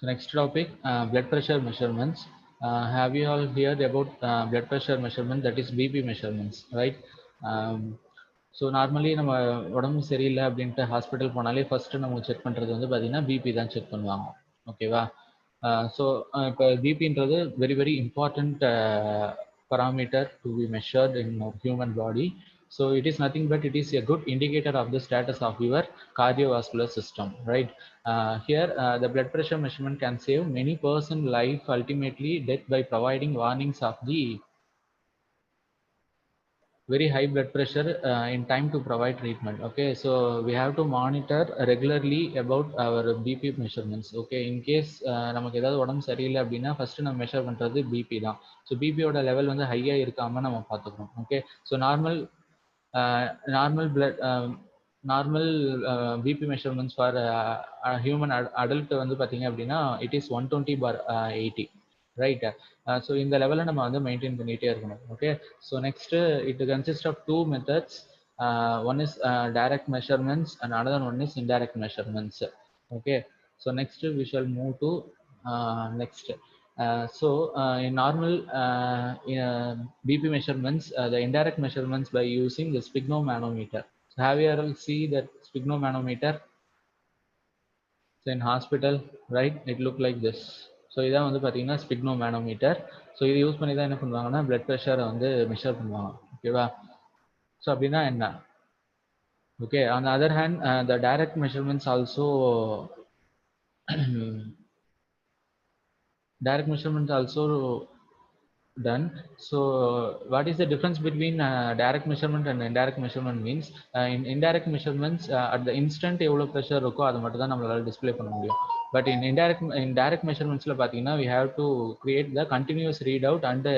So next topic, blood pressure measurements. Have you all heard about blood pressure measurement, that is BP measurements, right? Um, so normally நம்ம உடம்பு சரியில்லை அப்படின்ட்டு hospital போனாலே first நம்ம check பண்ணுறது வந்து பார்த்தீங்கன்னா பிபி தான் செக் பண்ணுவாங்க. ஓகேவா? ஸோ இப்போ பிபின்றது very very important parameter to be measured in human body. So it is nothing but it is a good indicator of the status of your cardiovascular system, right? Here the blood pressure measurement can save many person life, ultimately death, by providing warnings of the very high blood pressure in time to provide treatment. Okay, so we have to monitor regularly about our bp measurements. Okay, in case நமக்கு ஏதாவது உடம்பு சரியில்லை அப்படின்னா first நம்ம measure பண்றது BP தான். So பிபியோட level வந்து ஹையா இருக்காம நம்ம பார்த்துக்கணும். Okay, so normal blood normal BP measurements for human adult வந்து பார்த்தீங்க அப்படின்னா இட் இஸ் 120/80, ரைட்? ஸோ இந்த லெவலில் நம்ம வந்து மெயின்டைன் பண்ணிகிட்டே இருக்கணும். Okay, so next it consist of two methods. One is direct measurements and another one is indirect measurements. Okay, so next we shall move to next. In normal BP measurements, the indirect measurements by using the sphygmomanometer. So have you ever seen that sphygmomanometer? So in hospital, right, it look like this. So இதான் வந்து பார்த்தீங்கன்னா ஸ்பிக்னோமேனோமீட்டர். So இது use பண்ணி தான் என்ன பண்ணுவாங்கன்னா blood ப்ரெஷரை வந்து மெஷர் பண்ணுவாங்க. ஓகேவா? ஸோ அப்படின்னா என்ன? Okay, on the other hand the direct measurements also direct measurement also done. So what is the difference between direct measurement and indirect measurement means, in indirect measurements at the instant எவ்வளோ pressure இருக்கோ அது மட்டும் தான் நம்மளால display பண்ண முடியும். But in direct measurements பார்த்தீங்கன்னா we have to create the continuous readout and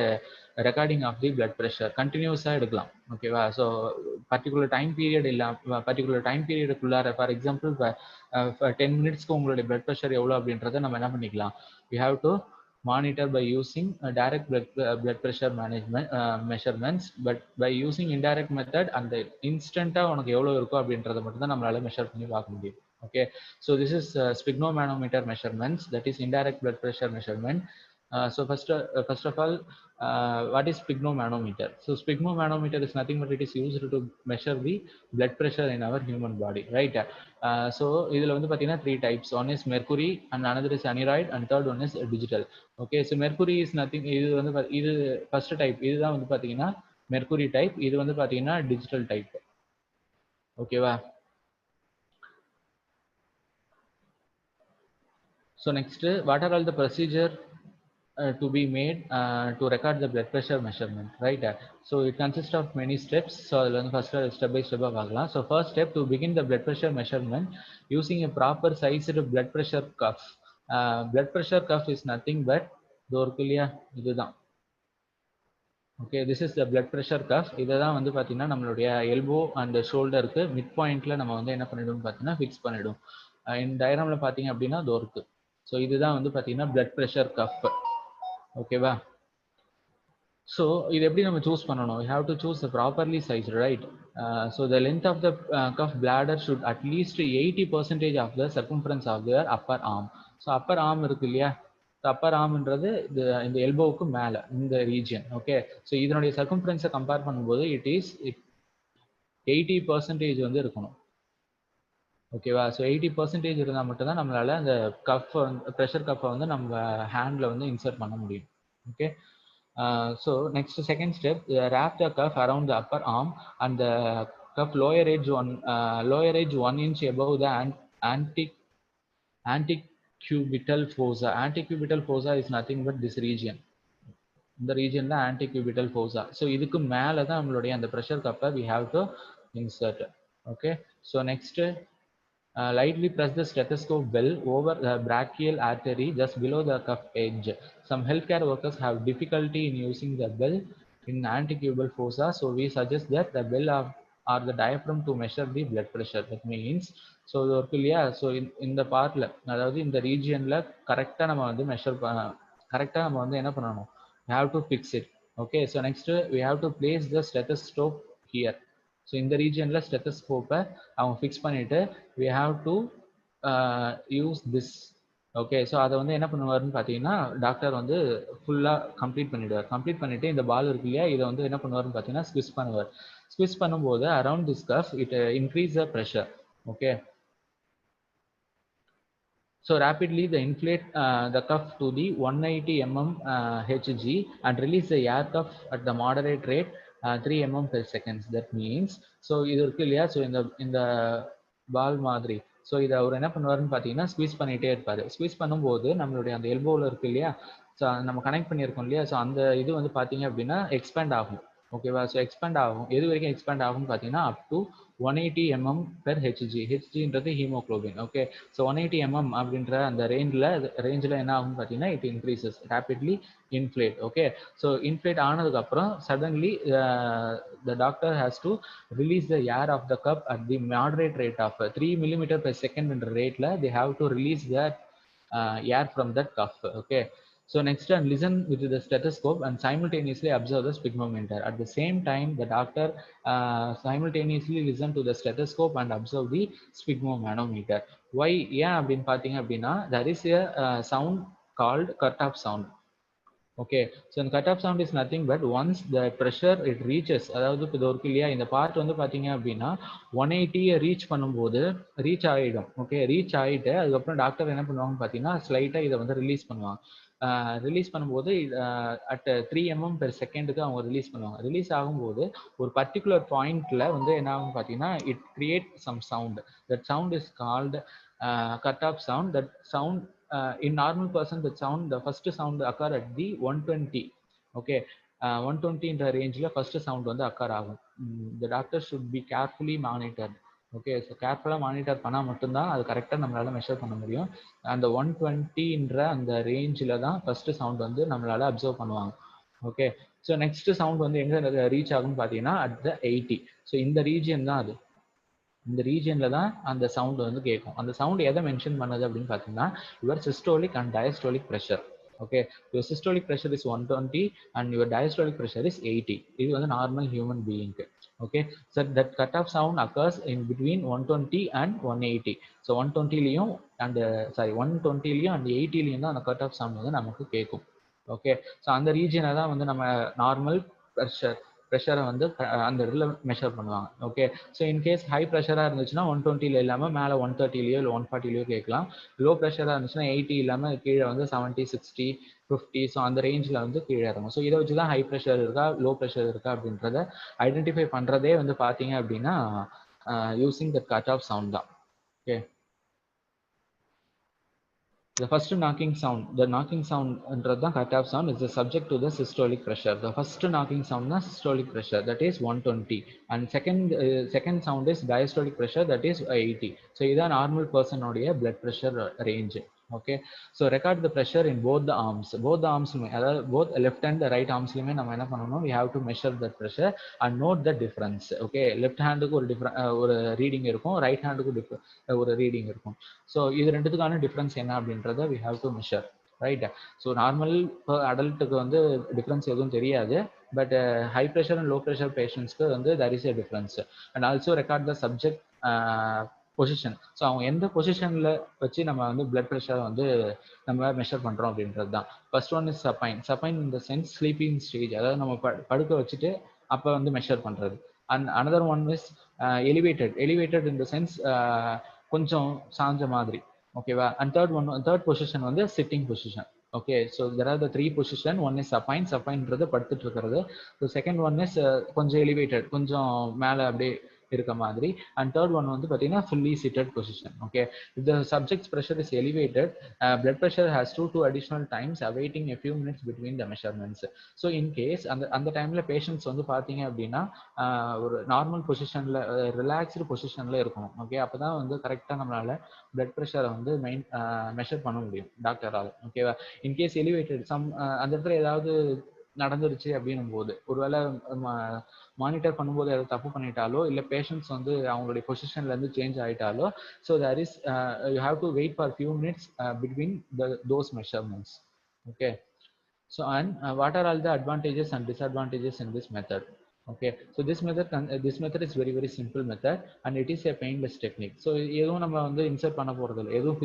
recording of the blood pressure. கண்டினியூஸாக எடுக்கலாம். ஓகேவா? ஸோ பர்டிகுலர் டைம் பீரியட் இல்லை, பர்டிகுலர் டைம் பீரியடுக்குள்ளார ஃபார் எக்ஸாம்பிள் இப்போ 10 மினிட்ஸ்க்கு உங்களுடைய பிளட் ப்ரெஷர் எவ்வளோ அப்படின்றத நம்ம என்ன பண்ணிக்கலாம், we have to monitor by using direct blood pressure management measurements. But by using indirect method, அந்த இன்ஸ்டன்ட்டா உனக்கு எவ்வளவு இருக்கோ அப்படின்றத மட்டும் தான் நம்மளால மெஷர் பண்ணி பார்க்க முடியும். Okay, so this is sphygmomanometer measurements, that is indirect blood pressure measurement. So first of all, what is sphygmomanometer? So sphygmomanometer is nothing but it is used to measure the blood pressure in our human body, right? So இதுல வந்து பாத்தீங்கன்னா 3 types. One is mercury and another is aneroid and third one is digital. Okay, so mercury is nothing, இது வந்து இது first type, இதுதான் வந்து பாத்தீங்கன்னா mercury type, இது வந்து பாத்தீங்கன்னா digital type. ஓகேவா? So next, what are all the procedure to be made to record the blood pressure measurement, right? So it consists of many steps. So first step by step பார்க்கலாம். So first step, to begin the blood pressure measurement using a proper sized blood pressure cuff. Blood pressure cuff is nothing but இதுதான். Okay, this is the blood pressure cuff. இதை தான் வந்து பார்த்தீங்கன்னா நம்மளுடைய elbow and ஷோல்டருக்கு mid பாயிண்ட்ல நம்ம வந்து என்ன பண்ணிடும் பார்த்தீங்கன்னா ஃபிக்ஸ் பண்ணிடும். இந்த டயக்ராமில் பார்த்தீங்க அப்படின்னா அது இருக்கு. ஸோ இதுதான் வந்து பார்த்தீங்கன்னா பிளட் ப்ரெஷர் கஃப். ஓகேவா? ஸோ இது எப்படி நம்ம சூஸ் பண்ணணும்? You have to choose properly size, right? So the length of the cuff bladder should at least 80% of the circumference of the upper arm. So upper arm இருக்கு இல்லையா, அப்பர் ஆர்ம்ன்றது இந்த எல்போவுக்கு மேலே இந்த ரீஜியன். ஓகே, ஸோ இதனுடைய சர்க்கம்ஃபரன்ஸை கம்பேர் பண்ணும்போது it is 80% வந்து இருக்கணும். ஓகேவா? ஸோ 80% இருந்தால் மட்டும்தான் நம்மளால அந்த கஃப் ப்ரெஷர் கஃபை வந்து நம்ம ஹேண்டில் வந்து இன்சர்ட் பண்ண முடியும். Okay, so next second step, wrap the cuff around the upper arm and the cuff lower edge 1 inch above the antecubital fossa. Antecubital fossa is nothing but this region. இந்த region தான் antecubital fossa. So இதுக்கு மேலே தான் நம்மளுடைய அந்த pressure கப்பை we have to insert. Okay, so next, lightly press the stethoscope bell over the brachial artery just below the cuff edge. Some healthcare workers have difficulty in using the bell in antecubital fossa, so we suggest that the bell or the diaphragm to measure the blood pressure. That means, so இது இருக்கு இல்லையா, so இந்த பார்ட்டில், அதாவது இந்த ரீஜியனில் கரெக்டாக நம்ம வந்து கரெக்டாக நம்ம வந்து என்ன பண்ணணும், we have to fix it. Okay, so next we have to place the stethoscope here. So இந்த ரீஜியனில் ஸ்டெத்தஸ்கோப்பை அவங்க ஃபிக்ஸ் பண்ணிவிட்டு we have to use this okay. So அத வந்து என்ன பண்ணுவாருன்னு பார்த்தீங்கன்னா, டாக்டர் வந்து ஃபுல்லா கம்ப்ளீட் பண்ணிடுவார். கம்ப்ளீட் பண்ணிட்டு இந்த பால் இருக்கு இல்லையா? இத வந்து என்ன பண்ணுவாருன்னு பார்த்தீங்கன்னா, ஸ்குவீஸ் பண்ணுவார். ஸ்குவீஸ் பண்ணும்போது around this curve it increase the pressure. Okay. So rapidly the inflate the cuff to the 180 mm Hg and release the air cuff at the moderate rate 3 mm per seconds. That means so இது இருக்கு இல்லையா? So இந்த பால் மாதிரி so இதை அவர் என்ன பண்ணுவாருன்னு பார்த்தீங்கன்னா squeeze பண்ணிகிட்டே இருப்பார். ஸ்குவீஸ் பண்ணும்போது நம்மளுடைய அந்த எல்போவில் இருக்கு இல்லையா? ஸோ நம்ம கனெக்ட் பண்ணியிருக்கோம் இல்லையா? ஸோ அந்த இது வந்து பார்த்தீங்க அப்படின்னா எக்ஸ்பேண்ட் ஆகும். ஓகேவா? ஸோ எக்ஸ்பேண்ட் ஆகும். எது வரைக்கும் எக்ஸ்பேண்ட் ஆகும்னு பார்த்தீங்கன்னா up to 180 mm per Hg. ஹெச்ஜின்றது ஹீமோக்ளோபின். ஓகே. ஸோ 180 mm அப்படின்ற அந்த ரேஞ்சில் என்ன ஆகும்னு பார்த்தீங்கன்னா it increases rapidly inflate. Okay. So inflate ஆனதுக்கப்புறம் suddenly the doctor has to release the air of the cup at the moderate rate of 3 millimeter per second என்ற ரேட்ல they have to release that air from that cuff. Okay. So next and listen with the stethoscope and simultaneously observe the sphygmometer. At the same time, the doctor simultaneously listen to the stethoscope and observe the sphygmomanometer. Why? Yeah, அப்படின்னு பார்த்தீங்க அப்படின்னா there is a sound called cut-off sound. Okay. So இந்த cut off sound is nothing but once the pressure it reaches, அதாவது இப்போ இது இருக்கு இல்லையா? இந்த பார்ட் வந்து பார்த்தீங்க அப்படின்னா 180 ரீச் பண்ணும்போது ரீச் ஆகிடும். ஓகே. ரீச் ஆகிட்டு அதுக்கப்புறம் டாக்டர் என்ன பண்ணுவாங்கன்னு பார்த்தீங்கன்னா ஸ்லைட்டாக இதை வந்து ரிலீஸ் பண்ணுவாங்க. ரிலீஸ் பண்ணும்போது அட் 3 mm per செகண்டுக்கு அவங்க ரிலீஸ் பண்ணுவாங்க. ரிலீஸ் ஆகும்போது ஒரு பர்டிகுலர் பாயிண்ட்ல வந்து என்ன ஆகும்னு பார்த்தீங்கன்னா it create some sound. That sound is called cut off sound. That sound in normal person, the sound, the first sound occur at the 120. Okay. 120 in the range la first sound வந்து occur ஆகும். The doctor should be carefully monitored. Okay. So கேர்ஃபுல்லாக monitor பண்ணால் மட்டும்தான் அது கரெக்டாக நம்மளால measure பண்ண முடியும். அந்த 120ன்ற அந்த ரேஞ்சில் தான் ஃபர்ஸ்ட் சவுண்ட் வந்து நம்மளால அப்சர்வ் பண்ணுவாங்க. ஓகே. ஸோ நெக்ஸ்ட் சவுண்ட் வந்து எங்கே ரீச் ஆகும்னு பார்த்தீங்கன்னா அட் த 80. ஸோ இந்த ரீஜியன் தான் அது. இந்த ரீஜியனில் தான் அந்த சவுண்ட் வந்து கேட்கும். அந்த சவுண்ட் எதை மென்ஷன் பண்ணுது அப்படின்னு பார்த்தீங்கன்னா your systolic and diastolic pressure. Okay. Your systolic pressure is 120 and your diastolic pressure is 80. இது வந்து நார்மல் ஹியூமன் பீயிங்க்கு. Okay. So that cut off sound occurs in between 120 and 180. So 120லையும் அண்ட் 120லையும் and 80லையும் தான் அந்த கட் ஆஃப் சவுண்ட் வந்து நமக்கு கேட்கும். ஓகே. ஸோ அந்த ரீஜியனை தான் வந்து நம்ம நார்மல் ப்ரெஷரை வந்து அந்த இடத்துல மெஷர் பண்ணுவாங்க. ஓகே. ஸோ இன்கேஸ் ஹை ப்ரெஷராக இருந்துச்சுன்னா 120ல இல்லாமல் மேலே 130லையோ இல்லை 140லையோ கேட்கலாம். லோ ப்ரெஷராக இருந்துச்சுன்னா 80 இல்லாமல் கீழே வந்து 70, 60, 50 ஸோ அந்த ரேஞ்சில் வந்து கீழே இறங்கும். ஸோ இதை வச்சு தான் ஹை ப்ரெஷர் இருக்கா லோ ப்ரெஷர் இருக்கா அப்படின்றத ஐடென்டிஃபை பண்ணுறதே வந்து பார்த்தீங்க அப்படின்னா using the cut off sound தான். Okay. The first knocking sound, the knocking sound என்றது தான் cut off sound is the subject to the systolic pressure. The first knocking sound தான் systolic pressure, that is 120, and second sound is diastolic pressure, that is 80. So இதான் normal person உடைய blood pressure range. Okay. So record the pressure in both the arms. Both the arms, அதாவது both left and the right armsலையுமே நம்ம என்ன பண்ணணும், we have to measure that pressure and note the difference. Okay. left handக்கு ஒரு reading இருக்கும், right ஹேண்டுக்கு ஒரு reading இருக்கும். So இது ரெண்டுத்துக்கான difference என்ன அப்படின்றத we have to measure. Right. So normal அடல்ட்டுக்கு வந்து டிஃப்ரென்ஸ் எதுவும் தெரியாது. But high pressure and low pressure பேஷண்ட்ஸ்க்கு வந்து that is a difference. And also record the subject position. So அவங்க எந்த பொசிஷனில் வச்சு நம்ம வந்து பிளட் ப்ரெஷரை வந்து நம்ம மெஷர் பண்ணுறோம் அப்படின்றது தான். First one is supine. Supine in the sense sleeping stage, அதாவது நம்ம படுக்க வச்சுட்டு அப்போ வந்து மெஷர் பண்ணுறது. And another one is elevated. Elevated in the sense கொஞ்சம் சாஞ்ச மாதிரி. ஓகேவா. அண்ட் தேர்ட் பொசிஷன் வந்து sitting position. Okay. So there are the 3 position. One is supine. சப்பைன்றது படுத்துட்டு இருக்கிறது. ஸோ செகண்ட் ஒன் இஸ் கொஞ்சம் எலிவேட்டட், கொஞ்சம் மேலே அப்படியே இருக்க மாதிரி. அண்ட் தேர்ட் ஒன் வந்து பார்த்தீங்கன்னா fully seated position. Okay. If the subjects pressure is elevated, blood pressure has two additional times awaiting a few minutes between the measurements. So in case அந்த டைமில் பேஷண்ட்ஸ் வந்து பார்த்தீங்க அப்படின்னா ஒரு நார்மல் பொசிஷனில் ரிலாக்ஸ்டு பொசிஷனில் இருக்கணும். ஓகே. அப்போ தான் வந்து கரெக்டாக நம்மளால் பிளட் ப்ரெஷரை வந்து மெஷர் பண்ண முடியும் டாக்டரால். ஓகேவா. இன்கேஸ் எலிவேட்டட் அந்த இடத்துல ஏதாவது நடந்துருச்சு அப்படின்னும் போது, ஒருவேளை மானிட்டர் பண்ணும்போது ஏதாவது தப்பு பண்ணிட்டாலோ இல்லை பேஷண்ட்ஸ் வந்து அவங்களுடைய பொசிஷன்லேருந்து சேஞ்ச் ஆகிட்டாலோ, so there is you have to wait for few minutes between those measurements. Okay. So and what are all the advantages and disadvantages in this method? Okay, so this method is very very simple method and it is a painless technique. So எதுவும் நம்ம வந்து insert பண்ண போறது இல்லை, எதுவும்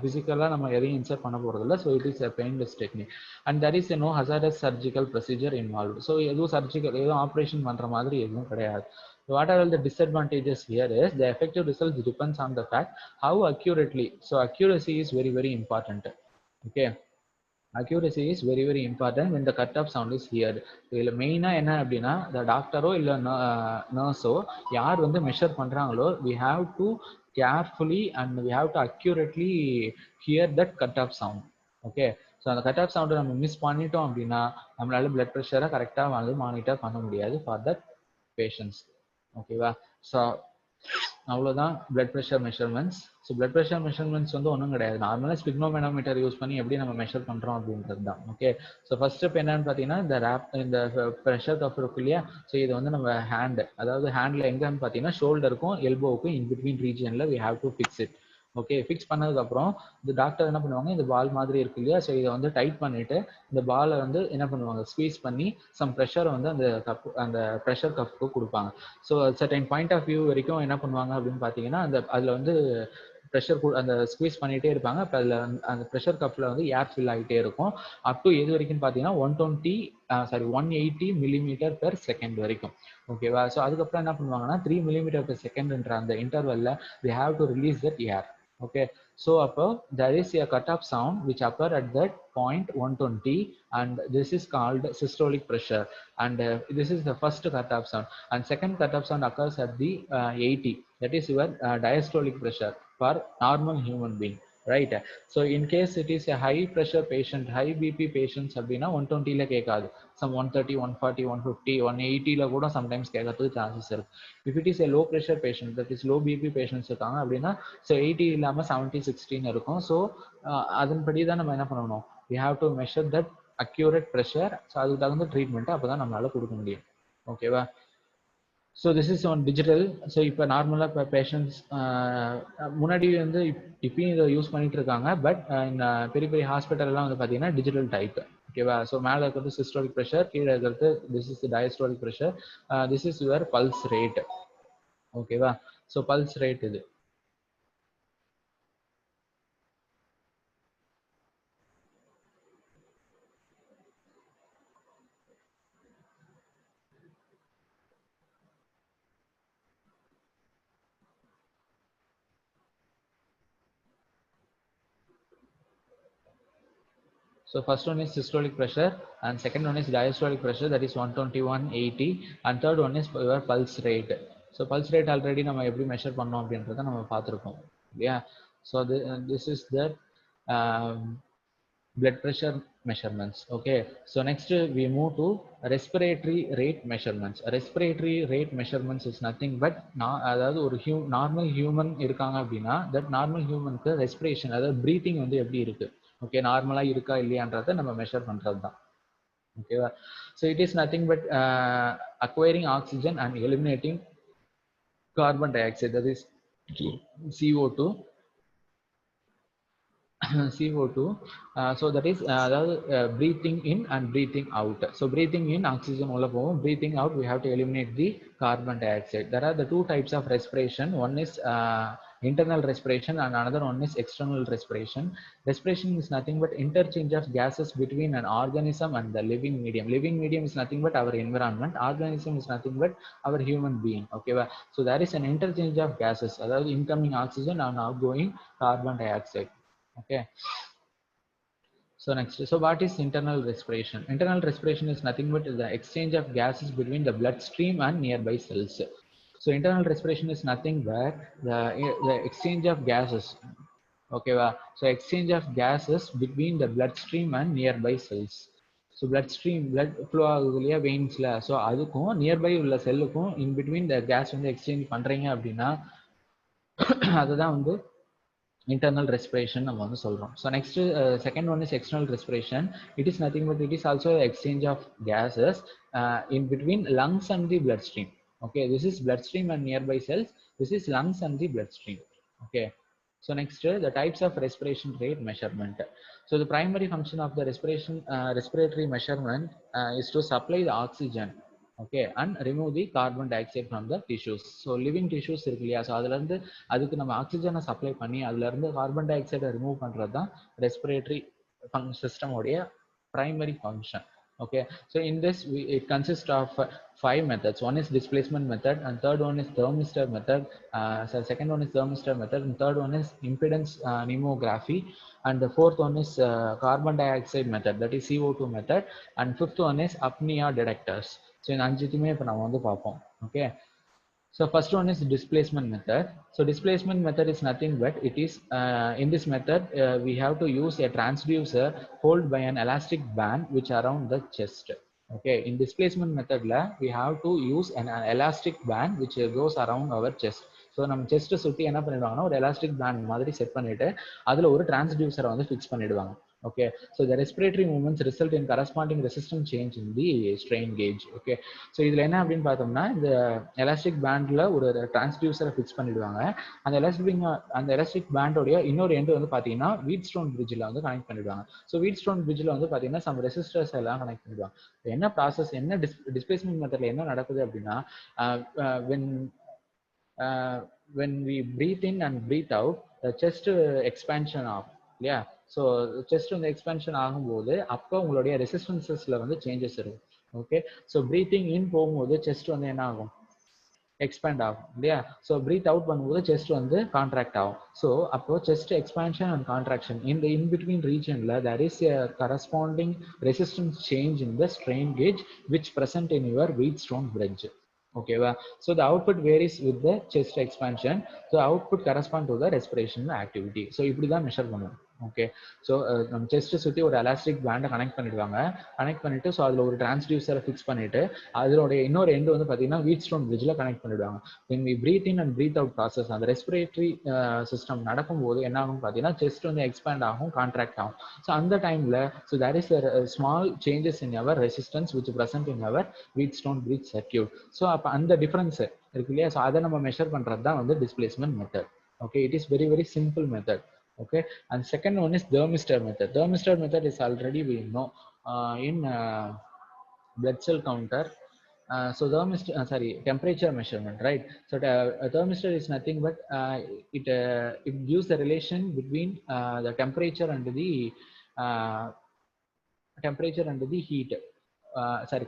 பிசிக்கலா நம்ம எதையும் இன்சர்ட் பண்ண போறது இல்லை. So it is a painless technique and there is a no hazardous surgical procedure involved. So எதுவும் சர்ஜிக்கல் எதுவும் ஆப்ரேஷன் பண்ற மாதிரி எதுவும் கிடையாது. What are all the disadvantages here is the effective results depends on the fact how accurately. So accuracy is very very important. Okay, accuracy is very very important when the cut off sound is heard. இதில் மெயினாக என்ன அப்படின்னா, the டாக்டரோ இல்லை நர்ஸோ யார் வந்து measure பண்ணுறாங்களோ we have to carefully and we have to accurately hear that cut off sound. Okay, so அந்த cut off சவுண்டை நம்ம மிஸ் பண்ணிட்டோம் அப்படின்னா நம்மளால பிளட் ப்ரெஷரை கரெக்டாக வந்து மானிட்டர் பண்ண முடியாது ஃபார் தட் பேஷண்ட்ஸ். ஓகேவா, ஸோ அவ்வளோதான் blood pressure measurements. So blood pressure measurements வந்து ஒன்றும் கிடையாது, நார்மலாக ஸ்பிக்னோமேனோமீட்டர் யூஸ் பண்ணி எப்படி நம்ம மெஷர் பண்ணுறோம் அப்படின்றது தான். ஓகே, ஸோ ஃபர்ஸ்ட் ஸ்டெப் என்னன்னு பார்த்தீங்கன்னா இந்த ப்ரெஷர் கப் இருக்கு இல்லையா, ஸோ இது வந்து நம்ம ஹேண்டு, அதாவது ஹேண்டில் எங்கன்னு பார்த்தீங்கன்னா ஷோல்டருக்கும் எல்போவுக்கும் இன் பிட்வீன் ரீஜனில் we have to fix it. Okay, fix பண்ணதுக்கப்புறம் இந்த டாக்டர் என்ன பண்ணுவாங்க, இந்த பால் மாதிரி இருக்கு இல்லையா, ஸோ இதை வந்து டைட் பண்ணிட்டு இந்த பாலை வந்து என்ன பண்ணுவாங்க, ஸ்குவீஸ் பண்ணி சம் ப்ரெஷரை வந்து அந்த ப்ரெஷர் கப்புக்கு கொடுப்பாங்க. So certain point of view வரைக்கும் என்ன பண்ணுவாங்க அப்படின்னு பார்த்தீங்கன்னா அதில் வந்து ப்ரெஷர் அந்த ஸ்குவீஸ் பண்ணிகிட்டே இருப்பாங்க. இப்போ அதில் அந்த ப்ரெஷர் கப்பில் வந்து ஏர் ஃபில் ஆகிட்டே இருக்கும். அப் டு எது வரைக்கும் பார்த்தீங்கன்னா 180 மில்லிமீட்டர் பெர் செகண்ட் வரைக்கும். ஓகேவா, ஸோ அதுக்கப்புறம் என்ன பண்ணுவாங்கன்னா 3 மில்லிமீட்டர் பெர் செகண்ட்ன்ற அந்த இன்டர்வெல்ல we have to release that air. Okay, so there is a cut off sound which occur at that point 120 and this is called systolic pressure and this is the first cut off sound and second cut off sound occurs at the 80, that is your diastolic pressure for normal human being, right? So in case it is a high pressure patient, high BP patients அப்படின்னா 120 ல கேட்காது, some 130 140 150 180 ல கூட sometimes கேட்கறதுக்கு chances இருக்கு. if it is a low pressure patient, that is low BP patients இருக்காங்க அப்படின்னா so 80 இல்லாமல் 70 60 இருக்கும். ஸோ அதன்படி தான் நம்ம என்ன பண்ணணும், we have to measure that accurate pressure. So அதுக்கு தகுந்த ட்ரீட்மெண்ட்டை அப்போ தான் நம்மளால கொடுக்க முடியும். ஓகேவா, so this is on digital. So இப்போ நார்மலாக இப்போ பேஷண்ட்ஸ் முன்னாடி வந்து இப்பயும் இதை யூஸ் பண்ணிட்டு இருக்காங்க, பட் இந்த பெரிய பெரிய ஹாஸ்பிட்டல்லாம் வந்து பார்த்தீங்கன்னா டிஜிட்டல் டைப். ஓகேவா, ஸோ மேலே இருக்கிறது சிஸ்டோலிக் ப்ரெஷர், கீழே இருக்கிறது this is diastolic pressure, this is your pulse rate. ஓகேவா, ஸோ பல்ஸ் ரேட் இது. So first one is systolic pressure and second one is diastolic pressure, that is 120/180 and third one is your pulse rate. So pulse rate already நம்ம எப்படி measure பண்ணோம் அப்படின்றத நம்ம பார்த்துருக்கோம் இல்லையா. So this is the blood pressure measurements. Okay, so next we move to respiratory rate measurements. Respiratory rate measurements is nothing but அதாவது ஒரு normal human இருக்காங்க அப்படின்னா that நார்மல் ஹியூமனுக்கு ரெஸ்பிரேஷன் அதாவது ப்ரீத்திங் வந்து எப்படி இருக்கு, ஓகே நார்மலா இருக்கா இல்லையான்றதை நம்ம மெஷர் பண்றது தான். ஓகேவா, so it is nothing but acquiring oxygen and eliminating carbon di oxide, that is CO2. CO2. So that is breathing in and breathing out. So breathing in oxygen உள்ள போகும், breathing out we have to eliminate the carbon dioxide. There are the two types of respiration. One is internal respiration and another one is external respiration. Respiration is nothing but interchange of gases between an organism and the living medium. Living medium is nothing but our environment. Organism is nothing but our human being. Okay, so there is an interchange of gases, அதாவது incoming oxygen and outgoing carbon dioxide. Okay, so next, so what is internal respiration? Internal respiration is nothing but the exchange of gases between the bloodstream and nearby cells. So internal respiration is nothing but the exchange of gases. Okay, so exchange of gases between the bloodstream and nearby cells. So bloodstream blood flow ஆகுது இல்லையா வெயின்ஸ்ல, so அதுக்கும் nearby உள்ள செல்லுக்கும் in between the case வந்து exchange பண்றீங்க அப்படின்னா அதுதான் வந்து internal respiration நம்ம வந்து சொல்றோம். So next second one is external respiration. It is nothing but it is also exchange of gases in between lungs and the bloodstream. Okay, this is bloodstream and nearby cells, this is lungs and the bloodstream. Okay, so next the types of respiration rate measurement. So the primary function of the respiratory measurement is to supply the oxygen. Okay, and remove the carbon di oxide from the tissues. So living tissues இருக்கு இல்லையா, so அதுலேருந்து அதுக்கு நம்ம ஆக்சிஜனை supply பண்ணி அதுலேருந்து carbon டை ஆக்சைடை ரிமூவ் பண்ணுறது தான் respiratory சிஸ்டமோடைய primary function. Okay, so in this it consists of 5 methods. One is displacement method, and third one is thermistor method. So second one is thermistor method, and third one is impedance nemography, and the fourth one is carbon dioxide method, that is CO2 method, and fifth one is apnea detectors. So in அஞ்சுத்துமே இப்போ நம்ம வந்து பார்ப்போம். Okay, so first one is displacement method. So displacement method is nothing but it is in this method we have to use a transducer held by an elastic band which around the chest. Okay, in displacement method we have to use an elastic band which goes around our chest. So நம்ம செஸ்ட்டை சுற்றி என்ன பண்ணிடுவாங்கன்னா ஒரு elastic pant மாதிரி set பண்ணிட்டு அதில் ஒரு டிரான்ஸ்டியூசரை வந்து fix பண்ணிடுவாங்க. Okay, so the respiratory movements result in corresponding resistance change in the strain gauge. Okay, so இதில் என்ன அப்படின்னு பார்த்தோம்னா இந்த எலாஸ்டிக் பேண்டில் ஒரு டிரான்ஸ்டியூசரை ஃபிக்ஸ் பண்ணிடுவாங்க. அந்த எலாஸ்டிக் பேண்டோடைய இன்னொரு எண்டு வந்து பார்த்தீங்கன்னா வீட் ஸ்டோன் பிரிட்ஜில் வந்து கனெக்ட் பண்ணிடுவாங்க. ஸோ வீட் ஸ்டோன் பிரிட்ஜில் வந்து பார்த்தீங்கன்னா சம் ரெசிஸ்டர்ஸ் எல்லாம் கனெக்ட் பண்ணிடுவாங்க. என்ன ப்ராசஸ், என்ன டிஸ்பிளேஸ்மெண்ட் மெத்தடில் என்ன நடக்குது அப்படின்னா when we breathe in and breathe out, the chest expansion ஆகும் இல்லையா. ஸோ செஸ்ட் வந்து எக்ஸ்பென்ஷன் ஆகும்போது அப்போ உங்களுடைய ரெசிஸ்டன்சஸ்ல வந்து சேஞ்சஸ் இருக்கும். ஓகே, ஸோ பிரீத்திங் இன் போகும்போது செஸ்ட் வந்து என்ன ஆகும், எக்ஸ்பேண்ட் ஆகும் இல்லையா. ஸோ பிரீத் அவுட் பண்ணும்போது செஸ்ட் வந்து கான்ட்ராக்ட் ஆகும். ஸோ அப்போ செஸ்ட் எக்ஸ்பான்ஷன் அண்ட் கான்ட்ராக்ஷன் இந்த இன்பிட்வீன் ரீஜன்ல there is a corresponding resistance change in the strain gauge which present in your Wheatstone bridge. ஓகேவா. So the output varies with the chest expansion. So output correspond to the respiration activity. So இப்படி தான் measure பண்ணுவோம். Okay, so நம்ம செஸ்ட்டை சுற்றி ஒரு elastic பேண்டை connect பண்ணிடுவாங்க. Connect பண்ணிட்டு ஸோ அதில் ஒரு டிரான்ஸ்டியூசரை ஃபிக்ஸ் பண்ணிட்டு அதோடைய இன்னொரு எண்டு வந்து பார்த்தீங்கன்னா வீட் ஸ்டோன் பிரிட்ஜில் கனெக்ட் பண்ணிடுவாங்க. When we breathe in and breathe out process அந்த ரெஸ்பிரேட்டரி சிஸ்டம் நடக்கும்போது என்ன ஆகும் பார்த்தீங்கன்னா செஸ்ட் வந்து எக்ஸ்பேண்ட் ஆகும், கான்ட்ராக்ட் ஆகும். ஸோ அந்த டைமில் so there is small changes in our resistance which present in our Wheatstone bridge circuit. So அப்போ அந்த டிஃபரன்ஸ் இருக்கு இல்லையா, ஸோ அதை நம்ம மெஷர் பண்ணுறது தான் வந்து displacement method. Okay, it is very very simple method. Okay, and second one is thermistor method. Thermistor method is already we know in blood cell counter. So thermistor temperature measurement, right? So thermistor is nothing but it gives the relation between the temperature and the heat,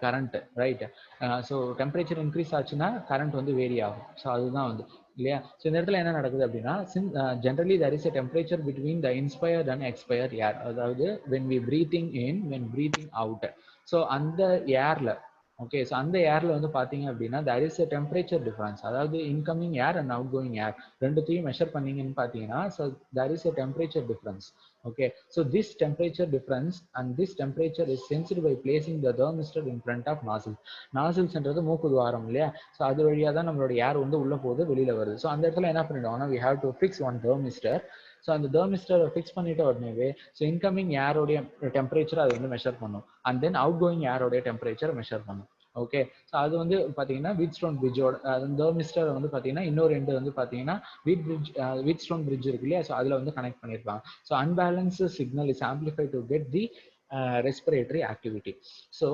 current, right? So temperature increase ஆச்சுன்னா current வந்து vary ஆகும். So அதுதான் வந்து இல்லையா. So இந்த இடத்துல என்ன நடக்குது அப்படின்னா generally there is a temperature between the inspired and expired air. அதாவது when we breathing in, when breathing out. So அந்த ஏர்ல ஓகே, ஸோ அந்த ஏர்ல வந்து பார்த்தீங்க அப்படின்னா there is a temperature difference. அதாவது incoming air and out going air ரெண்டுத்தையும் மெஷர் பண்ணீங்கன்னு பார்த்தீங்கன்னா so there is a temperature difference. Okay, so this temperature difference and this temperature is sensed by placing the thermistor in front of nozzle. Nozzles என்றது மூக்கு துவாரம் இல்லையா. So அது வழியாக தான் நம்மளோட ஏர் வந்து உள்ள போகுது, வெளியில வருது. ஸோ அந்த இடத்துல என்ன பண்ணிடுவாங்கன்னா we have to fix one thermistor. So அந்த தெர்மிஸ்டரை ஃபிக்ஸ் பண்ணிட்ட உடனேவே ஸோ இன்கமிங் ஏரோடைய டெம்பரேச்சர் அது வந்து மெஷர் பண்ணும் அண்ட் தென் அவுட் கோயிங் ஏரோடைய டெம்பரேச்சர் மெஷர் பண்ணும். ஓகே, ஸோ அது வந்து பார்த்தீங்கன்னா வீட் ஸ்டோன் பிரிட்ஜோட தெர்மிஸ்டர் வந்து பார்த்தீங்கன்னா இன்னொரு ரெண்டு வந்து பார்த்தீங்கன்னா வீட் ஸ்டோன் பிரிட்ஜ் இருக்கு இல்லையா. ஸோ அதில் வந்து கனெக்ட் பண்ணியிருப்பாங்க. So unbalanced signal is amplify to get the respiratory activity. So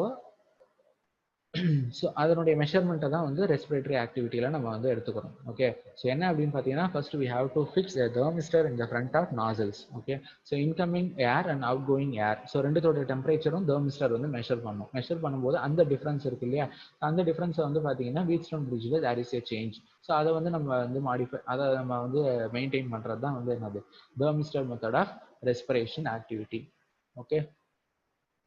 அதனுடைய மெஷர்மெண்ட்டை தான் வந்து ரெஸ்பிரேட்டரி ஆக்டிவிட்டியில் நம்ம வந்து எடுத்துக்கிறோம். ஓகே, ஸோ என்ன அப்படின்னு பார்த்தீங்கன்னா first we have to fix a thermistor in the front of nasals. Okay, so incoming air and out going air so ரெண்டுத்தோட டெம்பரேச்சரும் தெர்மிஸ்டர் வந்து மெஷர் பண்ணும். மெஷர் பண்ணும்போது அந்த டிஃப்ரென்ஸ் இருக்கு இல்லையா, அந்த டிஃப்ரென்ஸை வந்து பார்த்தீங்கன்னா வீட் ஸ்டோன் பிரிட்ஜில் there is a change. So அதை வந்து நம்ம வந்து அதை நம்ம வந்து மெயின்டைன் பண்ணுறது தான் வந்து என்னது thermistor method of respiration activity. Okay,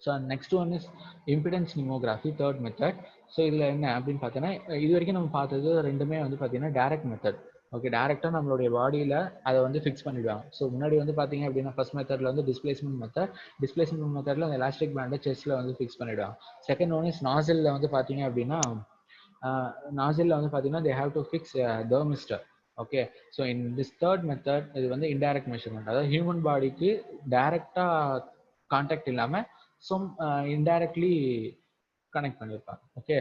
so next one is impedance pneumography, third method. So இதில் என்ன அப்படின்னு பார்த்தீங்கன்னா இது வரைக்கும் நம்ம பார்த்தது ரெண்டுமே வந்து பார்த்தீங்கன்னா டைரக்ட் மெத்தட். ஓகே, டேரெக்டாக நம்மளுடைய பாடியில் அதை வந்து ஃபிக்ஸ் பண்ணிவிடுவாங்க. ஸோ முன்னாடி வந்து பார்த்தீங்க அப்படின்னா ஃபர்ஸ்ட் மெத்தடில் வந்து டிஸ்பிளேஸ்மெண்ட் மெத்தடில் அந்த எலாஸ்டிக் பேண்டை செஸ்ட்டில் வந்து ஃபிக்ஸ் பண்ணிவிடுவாங்க. செகண்ட் ஒன் இஸ் நாசிலில் வந்து பார்த்தீங்க அப்படின்னா they have to fix thermistor. Okay, so in this third method இது வந்து இன்டைரக்ட் மெஷர்மெண்ட், அதாவது ஹியூமன் பாடிக்கு டைரெக்டாக கான்டாக்ட் இல்லாமல் இன்டைரக்ட்லி கனெக்ட் பண்ணியிருப்பாங்க. ஓகே,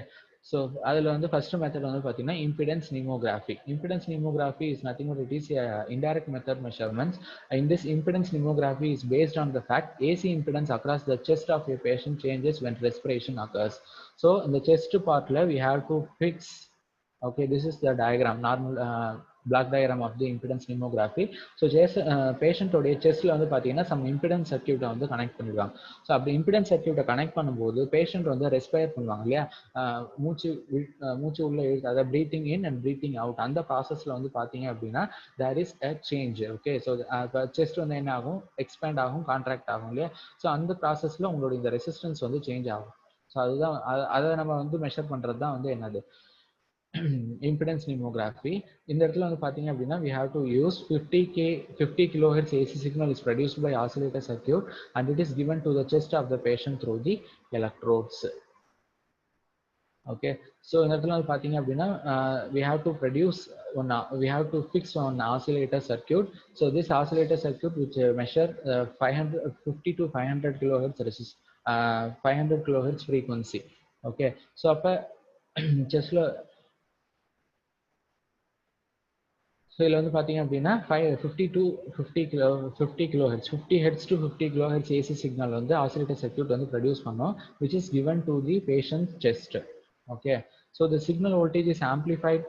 ஸோ அதில் வந்து ஃபர்ஸ்ட் மெத்தட் வந்து பார்த்தீங்கன்னா impedance pneumography. Impedance pneumography is nothing but it is a indirect method measurements. In this impedance pneumography is based on the fact AC impedance across the chest of a patient changes when respiration occurs. So in the chest part we have to fix. Okay, this is the diagram, normal block diagram of the impedance pneumography. So patient உடைய chestல வந்து பார்த்தீங்கன்னா some impedance circuit வந்து connect பண்ணிடுவாங்க. So அப்படி impedance circuit connect பண்ணும்போது patient வந்து respire பண்ணுவாங்க இல்லையா, மூச்சு உள்ள இழுத்து, அதாவது breathing in and breathing out, அந்த ப்ராசஸ்ல வந்து பார்த்தீங்க அப்படின்னா there is a change. Okay, so chest வந்து என்ன ஆகும், எக்ஸ்பேண்ட் ஆகும், கான்ட்ராக்ட் ஆகும் இல்லையா. ஸோ அந்த ப்ராசஸ்ல உங்களோட இந்த ரெசிஸ்டன்ஸ் வந்து சேஞ்ச் ஆகும். ஸோ அதுதான் அதை நம்ம வந்து மெஷர் பண்றது தான் வந்து என்னது impedance pneumography. இந்த இடத்துல வந்து பாத்தீங்க அப்படின்னா we have to use 50 kilohertz AC signal is produced by oscillator circuit and it is given to the chest of the patient through the electrodes. Okay, so இந்த இடத்துல வந்து பாத்தீங்க அப்படின்னா we have to produce we have to fix on oscillator circuit. So this oscillator circuit which measure 50 to 500 kilohertz 500 kilohertz frequency. Okay, so அப்ப chestல so இதில் வந்து பார்த்தீங்க அப்படின்னா 50 to 50 kilohertz 50 hertz to 50 kilohertz AC signal வந்து oscillator circuit வந்து produce பண்ணோம், which is given to the patient chest. Okay, so the signal voltage is amplified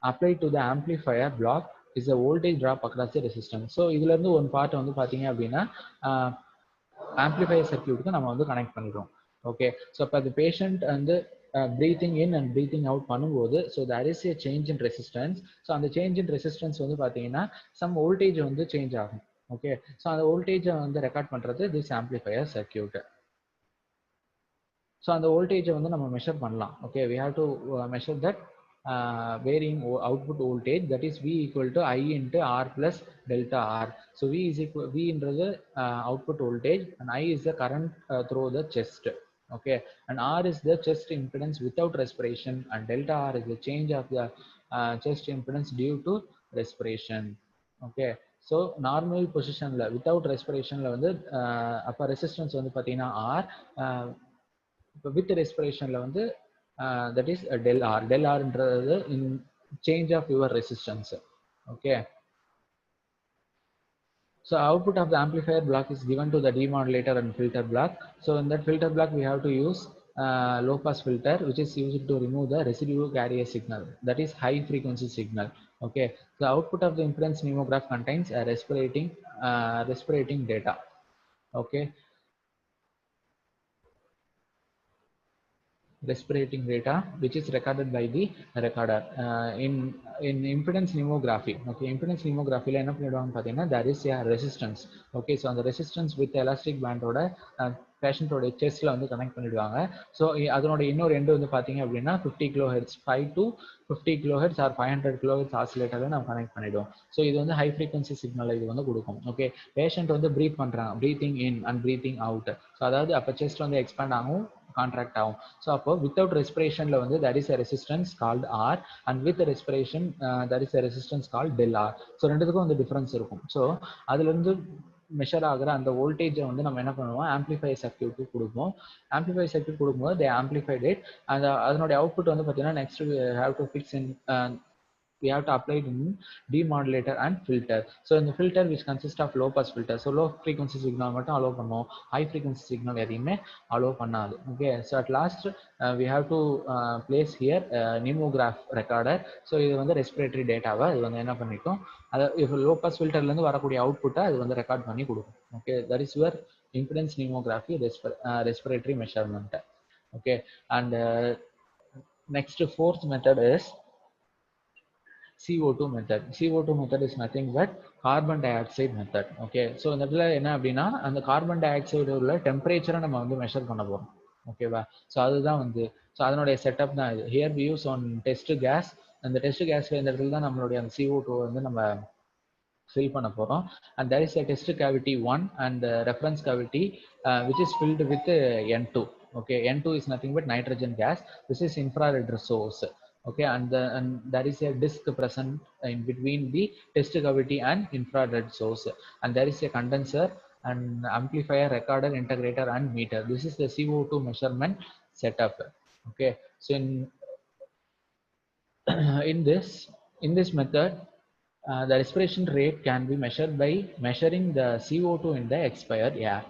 applied to the amplifier block is a voltage drop across the resistance. So இதுல இருந்து ஒரு part வந்து பார்த்தீங்க அப்படின்னா amplifier சர்க்யூட்டுக்கு நம்ம வந்து கனெக்ட் பண்ணிடுவோம். ஓகே, ஸோ அப்போ அது பேஷண்ட் வந்து breathing in and breathing out பண்ணும்போது so there is a change in resistance. So அந்த சேஞ்ச் இன் ரெசிஸ்டன்ஸ் வந்து பார்த்தீங்கன்னா சம் வோல்டேஜ் வந்து சேஞ்ச் ஆகும். ஓகே, ஸோ அந்த வோல்டேஜை வந்து ரெக்கார்ட் பண்ணுறது திஸ் ஆம்பிளிஃபையர் சர்க்யூட். ஸோ அந்த வோல்டேஜை வந்து நம்ம மெஷர் பண்ணலாம். Okay, we have to measure that varying output voltage, that is V equal to I into R plus delta R. So V is equal, V என்றது output voltage and I is the current through the chest. Okay, and R is the chest impedance without respiration and delta R is the change of the chest impedance due to respiration. Okay, so normal position without respiration வந்து அப்போ resistance வந்து பார்த்தீங்கன்னா R, இப்போ with ரெஸ்பிரேஷன்ல வந்து that is del R. Del R என்றது in change of your resistance. Okay, so output of the amplifier block is given to the demodulator and filter block. So in that filter block we have to use low pass filter which is used to remove the residual carrier signal, that is high frequency signal. Okay, the output of the impedance pneumograph contains a respirating data. Okay, respirating data which is recorded by the recorder in impedance pneumography. Okay, impedance pneumography la enna பண்ணிடுவாங்க பாத்தீங்கன்னா there is a resistance. Okay, so அந்த resistance with elastic band ஓட patient ஓட செஸ்ட்ல வந்து connect பண்ணிடுவாங்க. So அதனோட இன்னொரு end வந்து பாத்தீங்க அப்படின்னா 50 kilohertz 5 to 50 kilohertz or 500 kilohertz ஆசிலேட்டர்ல நம்ம கனெக்ட் பண்ணிடுவோம். ஸோ இது வந்து ஹை ஃப்ரீக்வன்சி சிக்னல் இது வந்து கொடுக்கும். ஓகே, பேஷண்ட் வந்து ப்ரீத் பண்றாங்க, breathing in and breathing out. So அதாவது அப்போ செஸ்ட் வந்து எக்ஸ்பேண்ட் ஆகும், கான்ட்ராக்ட் ஆகும். ஸோ அப்போ வித்தவுட் ரெஸ்பிரேஷன்ல வந்து there is a resistance called R and with respiration there is a resistance called del R. So ரெண்டுத்துக்கும் வந்து டிஃபரன்ஸ் இருக்கும். ஸோ அதுல இருந்து மெஷர் ஆகிற அந்த வோல்டேஜை வந்து நம்ம என்ன பண்ணுவோம், ஆம்பிளிஃபையர் சர்க்யூட்டு கொடுப்போம். ஆம்பிளிஃபையர் சர்க்யூட் கொடுக்கும்போது they amplified it. அதனுடைய அவுட்புட் வந்து பார்த்தீங்கன்னா next we have to fix in we have to apply it in demodulator and filter. So in the filter which consists of low pass filter, so low frequency signal மட்டும் allow பண்ணும், high frequency signal எதையுமே allow பண்ணாது. Okay, so at last we have to place here pneumograph recorder. So இது வந்து respiratory data-வை இது வந்து என்ன பண்ணிக்கும், if low pass filter ல இருந்து வரக்கூடிய அவுட்புட்டை அது வந்து ரெக்கார்ட் பண்ணி கொடுக்கும். Okay, that is your impedance pneumography respiratory measurement. Okay, and next fourth method is CO2 method. CO2 method is nothing but carbon dioxide method. Okay, so இந்த இடத்துல என்ன அப்படின்னா அந்த கார்பன் டை ஆக்சைடு உள்ள டெம்பரேச்சரை நம்ம வந்து மெஷர் பண்ண போறோம். ஓகேவா, ஸோ அதுதான் வந்து ஸோ அதனுடைய செட்டப் தான் இது. Here we use on test case. அந்த டெஸ்ட் கேஸ்ல இந்த இடத்துல தான் நம்மளுடைய அந்த CO2 வந்து நம்ம fill பண்ண போறோம். And there is a test cavity 1 and reference cavity which is filled with N2. Okay, N2 is nothing but nitrogen gas. This is infrared source. Okay, and there is a disk present in between the test cavity and infrared source, and there is a condenser and amplifier, recorder, integrator and meter. This is the CO2 measurement setup. Okay, so in in this method, the respiration rate can be measured by measuring the CO2 in the expired air.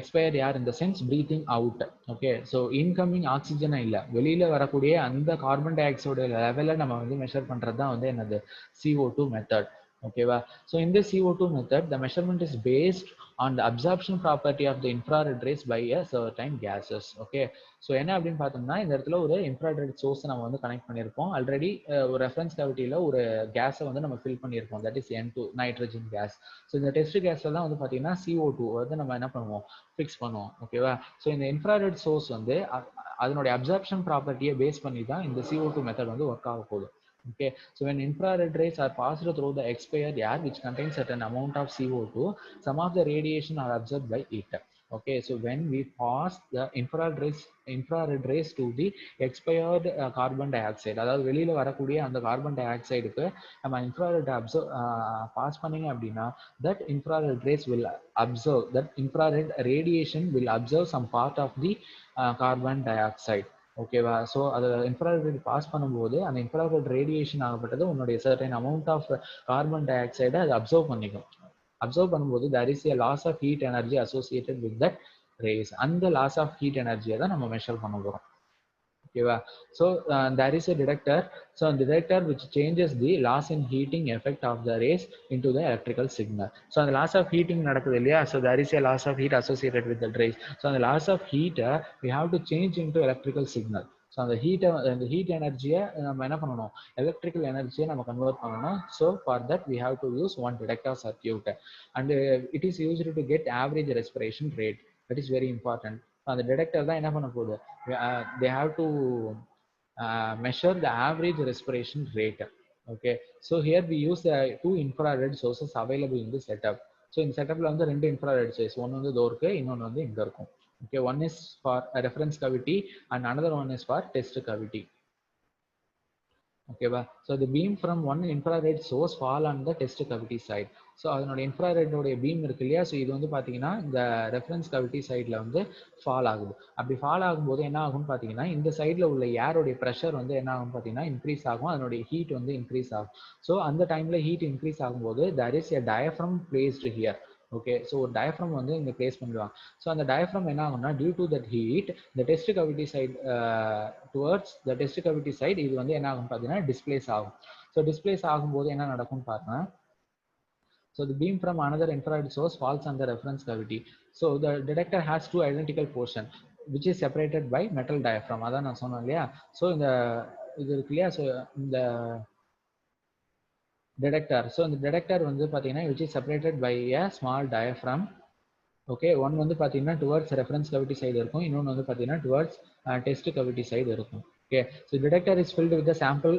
Expired air in the sense breathing out. Okay, so incoming oxygen இல்ல வெளியில வரக்கூடிய அந்த carbon tie ஆக்சைடோட லெவலை நம்ம வந்து measure பண்றது தான் வந்து என்னது CO2 மெத்தட். ஓகேவா? So in this CO2 method, the measurement is based on the absorption property of the infrared rays by a certain gases. Okay, so என்ன அப்படின்னு பார்த்தோம்னா இந்த இடத்துல ஒரு இன்ஃப்ராரெட் சோர்ஸ் நம்ம வந்து கனெக்ட் பண்ணியிருப்போம். ஆல்ரெடி ஒரு ரெஃபரன்ஸ் கேவிட்டியில் ஒரு கேஸை வந்து நம்ம ஃபில் பண்ணியிருப்போம், that is N2 nitrogen gas. So இந்த டெஸ்ட் கேஸ்ல தான் வந்து பார்த்தீங்கன்னா CO2 வந்து நம்ம என்ன பண்ணுவோம், ஃபிக்ஸ் பண்ணுவோம். ஓகேவா? ஸோ இந்த இன்ஃப்ராரெட் சோர்ஸ் வந்து அதனுடைய அப்சார்ப்ஷன் ப்ராப்பர்ட்டியை பேஸ் பண்ணி தான் இந்த CO2 மெத்தட் வந்து ஒர்க் ஆக போகுது. Okay, so when infrared rays are passed through the expired air which contains certain amount of CO2, some of the radiation are absorbed by it. Okay, so when we pass the infrared rays to the expired carbon dioxide, அதாவது வெளியில வரக்கூடிய அந்த carbon tie ஆக்சைடுக்கு நம்ம infrared pass பண்ணீங்க அப்படின்னா that infrared rays will observe, that infrared radiation will observe some part of the carbon dioxide. ஓகேவா? So அதை infrared pass பண்ணும்போது அந்த இன்ஃப்ராரெட் ரேடியேஷன் ஆகப்பட்டது உன்னுடைய சர்டன் அமௌண்ட் ஆஃப் கார்பன் டை ஆக்சைடை அது அப்சர்வ் பண்ணிக்கும். அப்சர்வ் பண்ணும்போது there is a loss of heat energy associated with that rays. அந்த லாஸ் ஆஃப் ஹீட் எனர்ஜியை தான் நம்ம மெஷர் பண்ண போகிறோம். ஓகேவா? So there is a detector. So the detector which changes the loss in heating effect of the rays into the electrical signal. So the loss of heating நடக்குது இல்லையா? So there is a loss of heat associated with the rays. So the loss of heat we have to change into electrical signal. So அந்த heat எனர்ஜியை நம்ம என்ன பண்ணணும், electrical எனர்ஜியை நம்ம convert பண்ணணும். So for that we have to use one detector circuit and it is used to get average respiration rate. That is very important. அந்த detector தான் என்ன பண்ண போகுது, they have to measure the average respiration rate. Okay, so here we use two infrared sources available in the setup. So in setupல வந்து ரெண்டு infrared source, ஒன்னு வந்து இதோ இருக்கு, இன்னொன்னு வந்து இங்க இருக்கும். Okay, one is for a reference cavity and another one is for test cavity. ஓகேவா? So the beam from one infrared source fall on the test cavity side. So அதனோட இன்ஃப்ராரெட்டோடைய பீம் இருக்கு இல்லையா? ஸோ இது வந்து பார்த்தீங்கன்னா இந்த ரெஃபரன்ஸ் கவிட்டி சைடில் வந்து ஃபால் ஆகுது. அப்படி ஃபால் ஆகும்போது என்ன ஆகும்னு பார்த்தீங்கன்னா இந்த சைடில் உள்ள ஏரோடைய ப்ரெஷர் வந்து என்ன ஆகும்னு பார்த்தீங்கன்னா இன்க்ரீஸ் ஆகும், அதனுடைய ஹீட் வந்து இன்க்ரீஸ் ஆகும். ஸோ அந்த டைமில் ஹீட் இன்க்ரீஸ் ஆகும்போது there is a diaphragm placed here. Okay, so ஒரு டயஃப்ரம் வந்து இங்கே பிளேஸ் பண்ணிடுவாங்க. ஸோ அந்த டயஃப்ரம் என்ன ஆகும்னா டியூ டு தட் ஹீட் இந்த test cavity side towards the test cavity side இது வந்து என்ன ஆகும் பார்த்தீங்கன்னா டிஸ்பிளேஸ் ஆகும். ஸோ டிஸ்பிளேஸ் ஆகும்போது என்ன நடக்கும்னு பாருங்க. So the beam from another infrared source falls on the reference cavity. So the detector has two identical portions which is separated by metal diaphragm. அதான் நான் சொன்னேன் இல்லையா? ஸோ இந்த இது இருக்கு இல்லையா? ஸோ இந்த detector. So இந்த detector வந்து பார்த்தீங்கன்னா which is separated by a small diaphragm. Okay, one வந்து பார்த்தீங்கன்னா டுவர்ட்ஸ் ரெஃபரன்ஸ் கவிட்டி சைடு இருக்கும், இன்னொன்று வந்து பார்த்தீங்கன்னா டுவர்ட்ஸ் டெஸ்ட் கவிட்டி சைடு இருக்கும். Okay, so detector is filled with sample